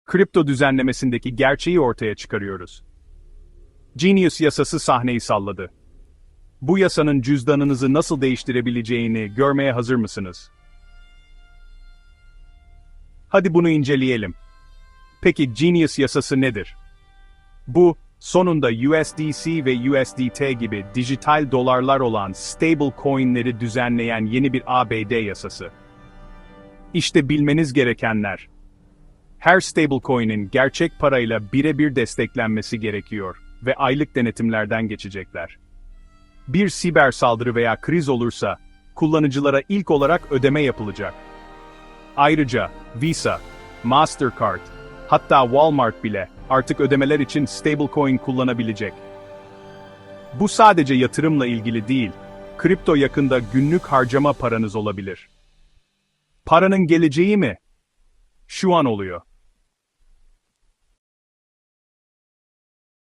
kripto düzenlemesindeki gerçeği ortaya çıkarıyoruz. Genius yasası sahneyi salladı. Bu yasanın cüzdanınızı nasıl değiştirebileceğini görmeye hazır mısınız? Hadi bunu inceleyelim. Peki Genius yasası nedir? Bu, sonunda USDC ve USDT gibi dijital dolarlar olan stablecoin'leri düzenleyen yeni bir ABD yasası. İşte bilmeniz gerekenler. Her stablecoin'in gerçek parayla birebir desteklenmesi gerekiyor ve aylık denetimlerden geçecekler. Bir siber saldırı veya kriz olursa, kullanıcılara ilk olarak ödeme yapılacak. Ayrıca, Visa, Mastercard, hatta Walmart bile artık ödemeler için stablecoin kullanabilecek. Bu sadece yatırımla ilgili değil, kripto yakında günlük harcama paranız olabilir. Paranın geleceği mi? Şu an oluyor.